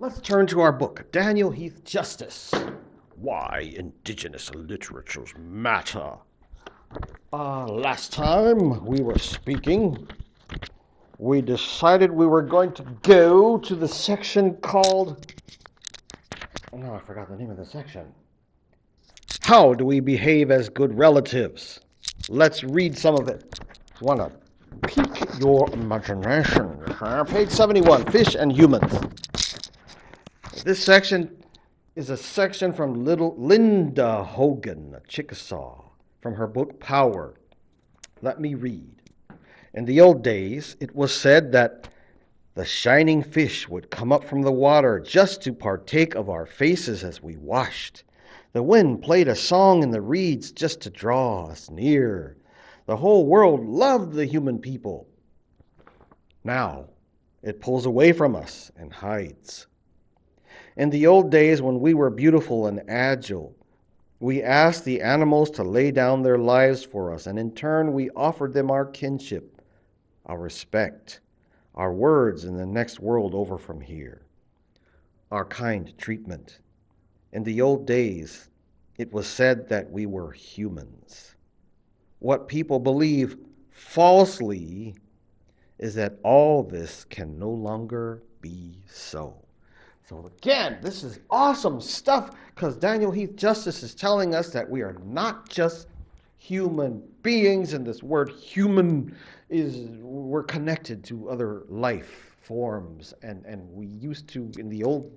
Let's turn to our book, Daniel Heath Justice, Why Indigenous Literatures Matter. Last time we were speaking, we decided we were going to go to the section called, I forgot the name of the section. How do we behave as good relatives? Let's read some of it. Want to pique your imagination. Page 71, Fish and Humans. This section is a section from little Linda Hogan, a Chickasaw, from her book Power. Let me read. In the old days, it was said that the shining fish would come up from the water just to partake of our faces as we washed. The wind played a song in the reeds just to draw us near. The whole world loved the human people. Now, it pulls away from us and hides. In the old days when we were beautiful and agile, we asked the animals to lay down their lives for us, and in turn we offered them our kinship, our respect, our words in the next world over from here, our kind treatment. In the old days, it was said that we were humans. What people believe falsely is that all this can no longer be so. So again, this is awesome stuff because Daniel Heath Justice is telling us that we are not just human beings, and this word human we're connected to other life forms, and we used to, in the old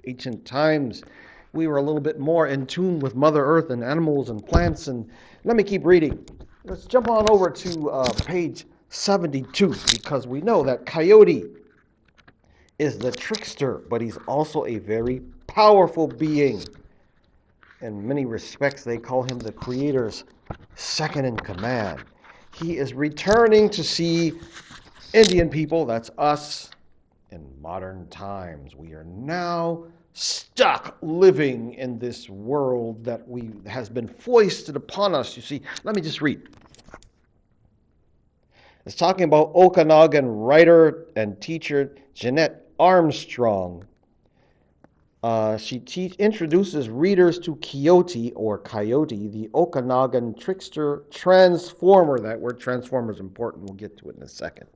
ancient times, we were a little bit more in tune with Mother Earth and animals and plants. And let me keep reading. Let's jump on over to page 72, because we know that Coyote is the trickster, but he's also a very powerful being. In many respects, they call him the Creator's second in command. He is returning to see Indian people, that's us, in modern times. We are now stuck living in this world that has been foisted upon us. You see, let me just read. It's talking about Okanagan writer and teacher Jeanette Armstrong. She introduces readers to Coyote, the Okanagan trickster transformer. That word transformer is important. We'll get to it in a second.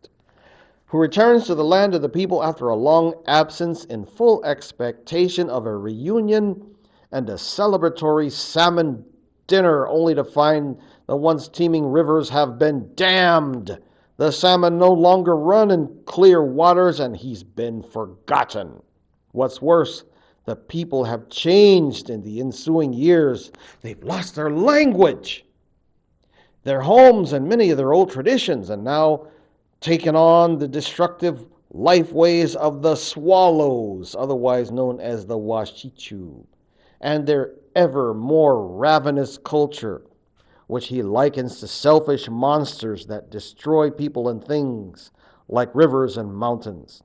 Who returns to the land of the people after a long absence in full expectation of a reunion and a celebratory salmon dinner, only to find the once teeming rivers have been dammed. The salmon no longer run in clear waters, and he's been forgotten. What's worse, the people have changed in the ensuing years. They've lost their language, their homes, and many of their old traditions, and now taken on the destructive life ways of the swallows, otherwise known as the Washichu, and their ever more ravenous culture, which he likens to selfish monsters that destroy people and things like rivers and mountains.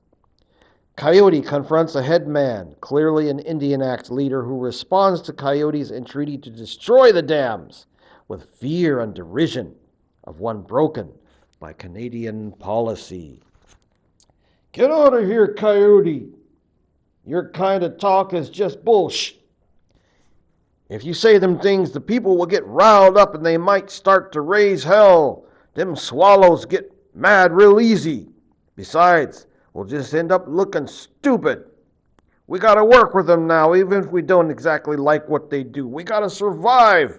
Coyote confronts a headman, clearly an Indian Act leader, who responds to Coyote's entreaty to destroy the dams with fear and derision of one broken by Canadian policy. Get out of here, Coyote. Your kind of talk is just bullshit. If you say them things, the people will get riled up and they might start to raise hell. Them swallows get mad real easy. Besides, we'll just end up looking stupid. We gotta work with them now, even if we don't exactly like what they do. We gotta survive.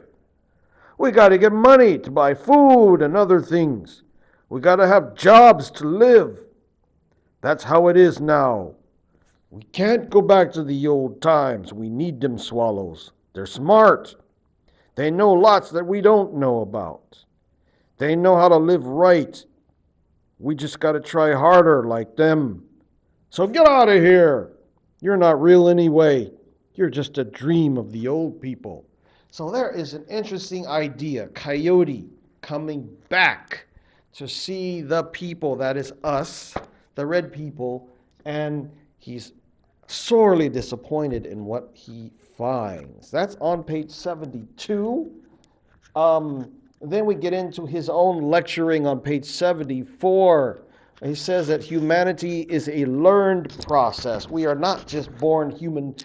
We gotta get money to buy food and other things. We gotta have jobs to live. That's how it is now. We can't go back to the old times. We need them swallows. They're smart. They know lots that we don't know about. They know how to live right. We just gotta try harder like them. So get out of here. You're not real anyway. You're just a dream of the old people. So there is an interesting idea. Coyote coming back to see the people, that is us, the red people, and he's sorely disappointed in what he finds. That's on page 72. Then we get into his own lecturing on page 74. He says that humanity is a learned process. We are not just born human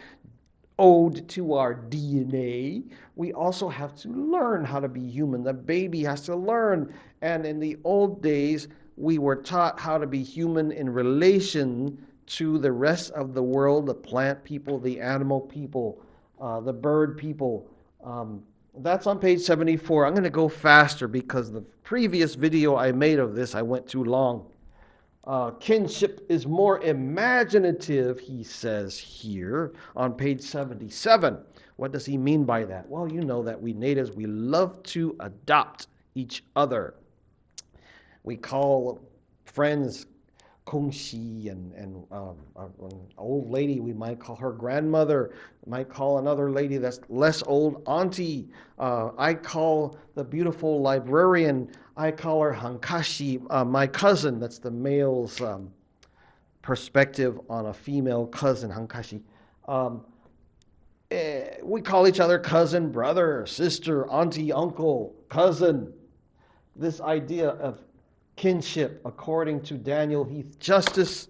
owed to our DNA. We also have to learn how to be human. The baby has to learn. And in the old days, we were taught how to be human in relation to the rest of the world, the plant people, the animal people, the bird people. That's on page 74. I'm going to go faster because the previous video I made of this, I went too long. Kinship is more imaginative, he says here on page 77. What does he mean by that? Well, you know that we natives, we love to adopt each other. We call friends Kungshi, and an old lady, we might call her grandmother. We might call another lady that's less old auntie. I call the beautiful librarian, I call her Hankashi, my cousin. That's the male's perspective on a female cousin, Hankashi. Um, we call each other cousin, brother, sister, auntie, uncle, cousin. This idea of kinship, according to Daniel Heath Justice,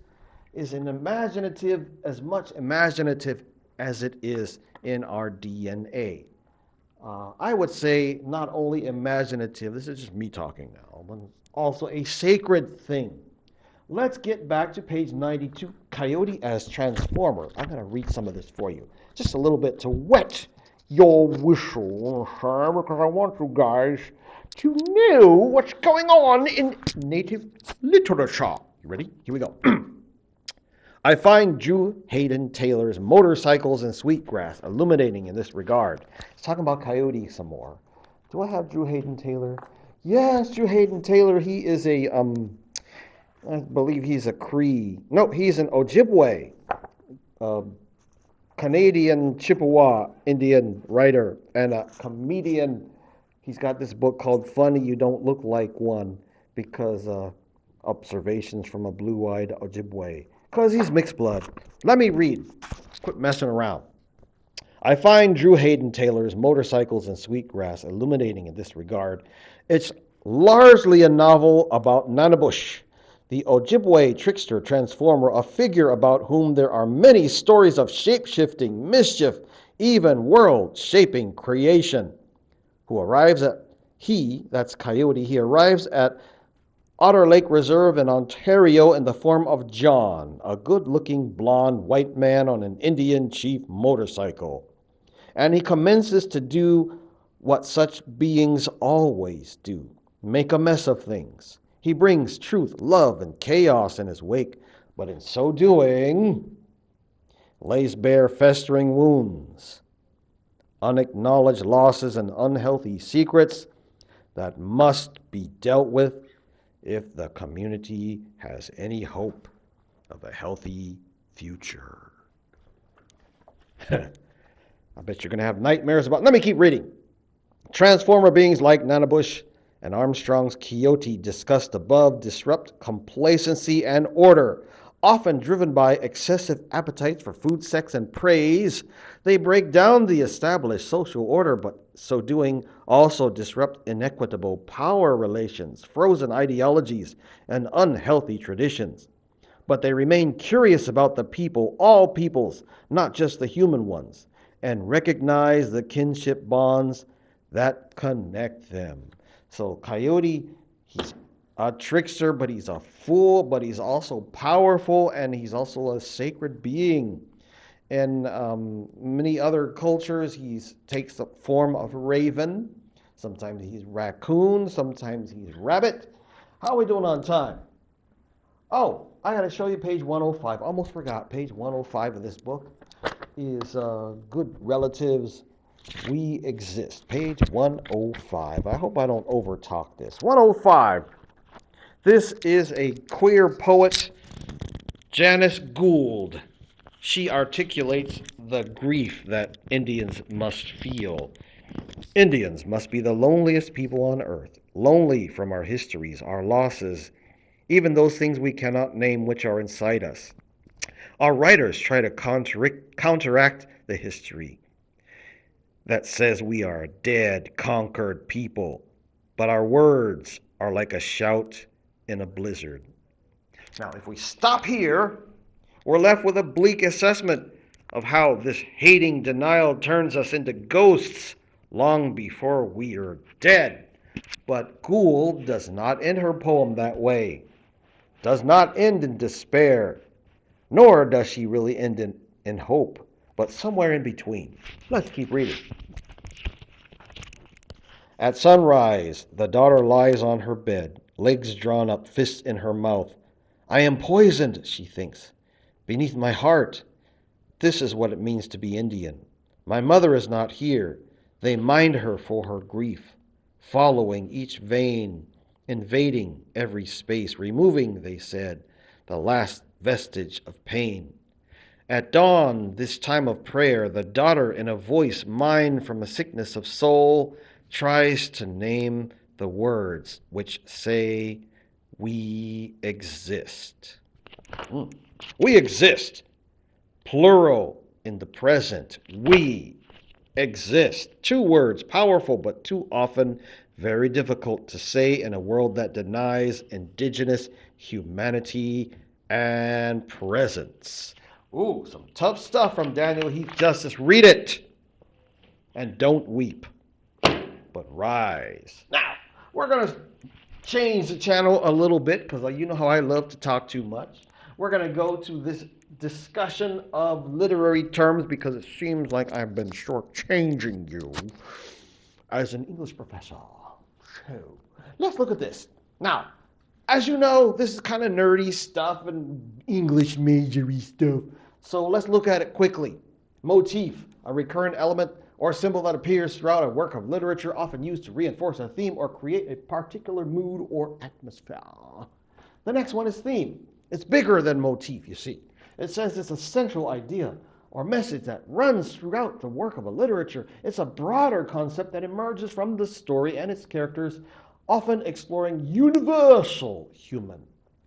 is an imaginative, as much imaginative as it is in our DNA. I would say not only imaginative, this is just me talking now, but also a sacred thing. Let's get back to page 92, Coyote as Transformer. I'm going to read some of this for you, just a little bit to wet your whistle, because I want you guys to know what's going on in native literature. You ready? Here we go. I find Drew Hayden Taylor's Motorcycles and Sweetgrass illuminating in this regard. He's talking about Coyote some more. Do I have Drew Hayden Taylor? Yes, Drew Hayden Taylor. He is I believe he's a Cree. No, he's an Ojibwe, uh, Canadian Chippewa Indian writer and a comedian. He's got this book called Funny You Don't Look Like One, because observations from a blue-eyed Ojibwe. Because he's mixed blood. Let me read. Quit messing around. I find Drew Hayden Taylor's Motorcycles and Sweetgrass illuminating in this regard. It's largely a novel about Nanabush, the Ojibwe trickster transformer, a figure about whom there are many stories of shape-shifting, mischief, even world-shaping creation. Who arrives at, that's Coyote, he arrives at Otter Lake Reserve in Ontario in the form of John, a good-looking blonde white man on an Indian chief motorcycle. And he commences to do what such beings always do, make a mess of things. He brings truth, love, and chaos in his wake, but in so doing, lays bare festering wounds, unacknowledged losses, and unhealthy secrets that must be dealt with if the community has any hope of a healthy future. I bet you're going to have nightmares about. Let me keep reading. Transformer beings like Nanabush and Armstrong's Coyote discussed above disrupt complacency and order. Often driven by excessive appetites for food, sex, and praise, they break down the established social order, but so doing also disrupt inequitable power relations, frozen ideologies, and unhealthy traditions. But they remain curious about the people, all peoples, not just the human ones, and recognize the kinship bonds that connect them. So Coyote, he's a trickster, but he's a fool, but he's also powerful, and he's also a sacred being. In many other cultures, he takes the form of raven. Sometimes he's raccoon, sometimes he's rabbit. How are we doing on time? Oh, I got to show you page 105. Almost forgot. Page 105 of this book is Good Relatives, We Exist. Page 105. I hope I don't overtalk this. 105. This is a queer poet, Janice Gould. She articulates the grief that Indians must feel. Indians must be the loneliest people on earth, lonely from our histories, our losses, even those things we cannot name which are inside us. Our writers try to counteract the history that says we are a dead, conquered people, but our words are like a shout in a blizzard. Now, if we stop here, we're left with a bleak assessment of how this hating denial turns us into ghosts long before we are dead. But Gould does not end her poem that way, does not end in despair, nor does she really end in hope, but somewhere in between. Let's keep reading. At sunrise, the daughter lies on her bed, legs drawn up, fists in her mouth. I am poisoned, she thinks, beneath my heart. This is what it means to be Indian. My mother is not here. They mind her for her grief, following each vein, invading every space, removing, they said, the last vestige of pain. At dawn, this time of prayer, the daughter, in a voice mined from a sickness of soul, tries to name the words which say, we exist. We exist. Plural in the present. We exist. Two words, powerful, but too often very difficult to say in a world that denies indigenous humanity and presence. Ooh, some tough stuff from Daniel Heath Justice. Read it. And don't weep, but rise. Now, we're going to change the channel a little bit because you know how I love to talk too much. We're going to go to this discussion of literary terms because it seems like I've been shortchanging you as an English professor. So, let's look at this. Now, as you know, this is kind of nerdy stuff and English majory stuff. So let's look at it quickly. Motif, a recurrent element or symbol that appears throughout a work of literature, often used to reinforce a theme or create a particular mood or atmosphere. The next one is theme. It's bigger than motif, you see. It says it's a central idea or message that runs throughout the work of a literature. It's a broader concept that emerges from the story and its characters, often exploring universal human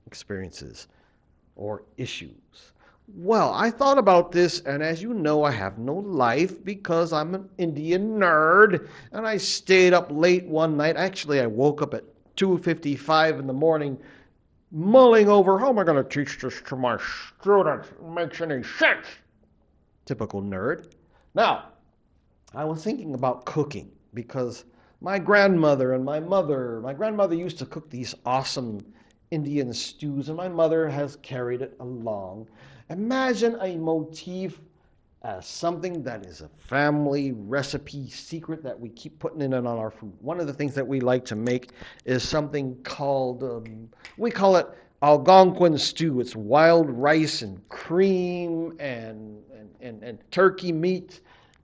experiences or issues. Well, I thought about this, and as you know, I have no life because I'm an Indian nerd, and I stayed up late one night. Actually, I woke up at 2:55 in the morning mulling over, how am I going to teach this to my students? It makes any sense. Typical nerd. Now, I was thinking about cooking because my grandmother and my grandmother used to cook these awesome Indian stews, and my mother has carried it along. Imagine a motif as something that is a family recipe secret that we keep putting in on our food. One of the things that we like to make is something called, we call it Algonquin stew. It's wild rice and cream and turkey meat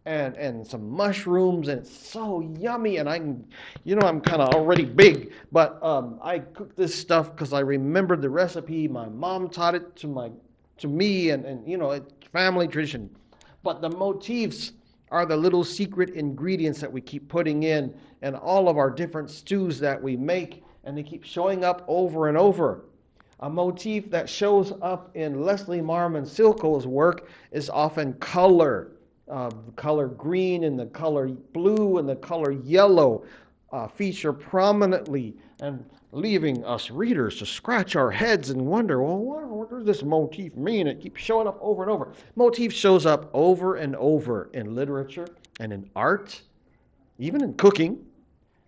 and some mushrooms, and it's so yummy. And I'm kind of already big, but I cook this stuff because I remembered the recipe. My mom taught it to me, and it's family tradition. But the motifs are the little secret ingredients that we keep putting in all of our different stews that we make, and they keep showing up over and over. A motif that shows up in Leslie Marmon Silko's work is often color. The color green and the color blue and the color yellow feature prominently, and leaving us readers to scratch our heads and wonder, well, what does this motif mean? It keeps showing up over and over. Motif shows up over and over in literature and in art, even in cooking,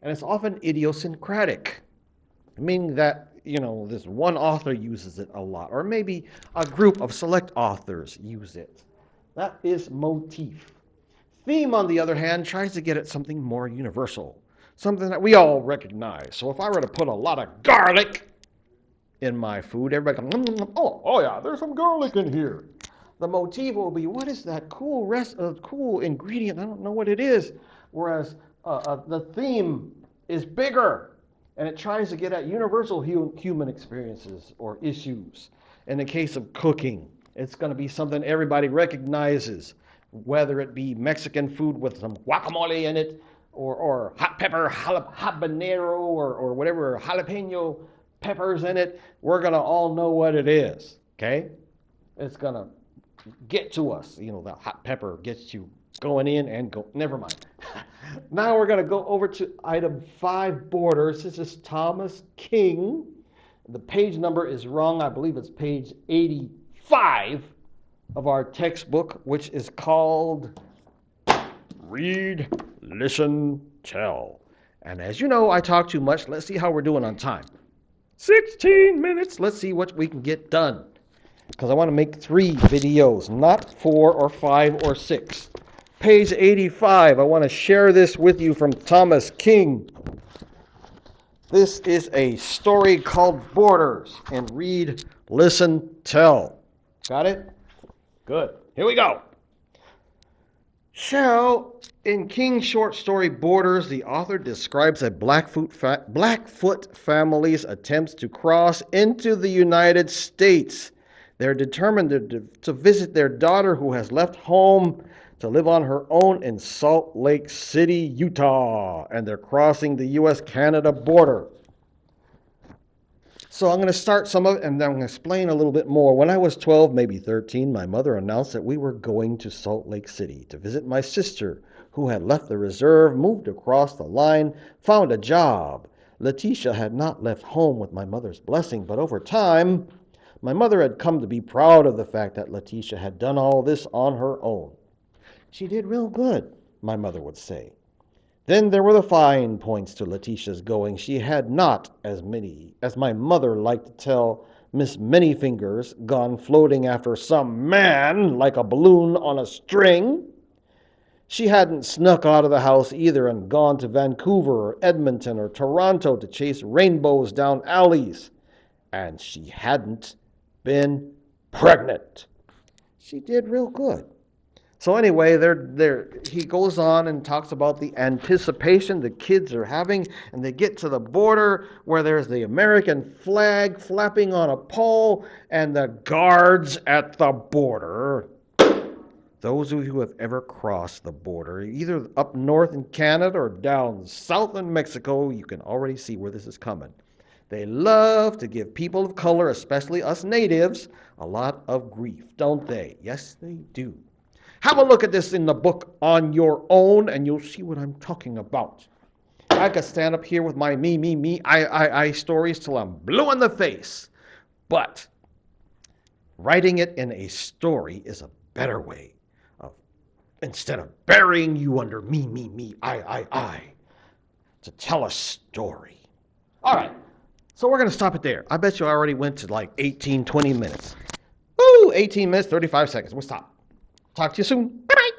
and it's often idiosyncratic, meaning that this one author uses it a lot, or maybe a group of select authors use it. That is motif. Theme, on the other hand, tries to get at something more universal, something that we all recognize. So if I were to put a lot of garlic in my food, everybody goes, oh yeah, there's some garlic in here. The motif will be, what is that cool ingredient? I don't know what it is. Whereas the theme is bigger, and it tries to get at universal human experiences or issues. In the case of cooking, it's going to be something everybody recognizes, whether it be Mexican food with some guacamole in it, or hot pepper, habanero, or whatever, jalapeno peppers in it. We're going to all know what it is, okay? It's going to get to us. The hot pepper gets you going in and go. Never mind. Now we're going to go over to item 5, borders. This is Thomas King. the page number is wrong. I believe it's page 85 of our textbook, which is called Read, Listen, Tell. And as you know, I talk too much. Let's see how we're doing on time. 16 minutes. Let's see what we can get done. Because I want to make 3 videos, not 4 or 5 or 6. Page 85. I want to share this with you from Thomas King. This is a story called Borders. And read, listen, tell. Got it? Good. Here we go. So, in King's short story Borders, the author describes a Blackfoot family's attempts to cross into the United States. They're determined to visit their daughter who has left home to live on her own in Salt Lake City, Utah, and they're crossing the U.S.-Canada border. So I'm going to start some of it, and then I'm going to explain a little bit more. When I was 12, maybe 13, my mother announced that we were going to Salt Lake City to visit my sister, who had left the reserve, moved across the line, found a job. Letitia had not left home with my mother's blessing, but over time, my mother had come to be proud of the fact that Letitia had done all this on her own. She did real good, my mother would say. Then there were the fine points to Letitia's going. She had not, as many as my mother liked to tell Miss Manyfingers, gone floating after some man like a balloon on a string. She hadn't snuck out of the house either and gone to Vancouver or Edmonton or Toronto to chase rainbows down alleys. And she hadn't been pregnant. She did real good. So anyway, he goes on and talks about the anticipation the kids are having, and they get to the border where there's the American flag flapping on a pole, and the guards at the border. Those of you who have ever crossed the border, either up north in Canada or down south in Mexico, you can already see where this is coming. They love to give people of color, especially us natives, a lot of grief, don't they? Yes, they do. Have a look at this in the book on your own, and you'll see what I'm talking about. I could stand up here with my I stories till I'm blue in the face. But writing it in a story is a better way of, instead of burying you under I, to tell a story. All right, so we're going to stop it there. I bet you I already went to like 18, 20 minutes. Woo, 18 minutes, 35 seconds. We'll stop. Talk to you soon. Bye-bye.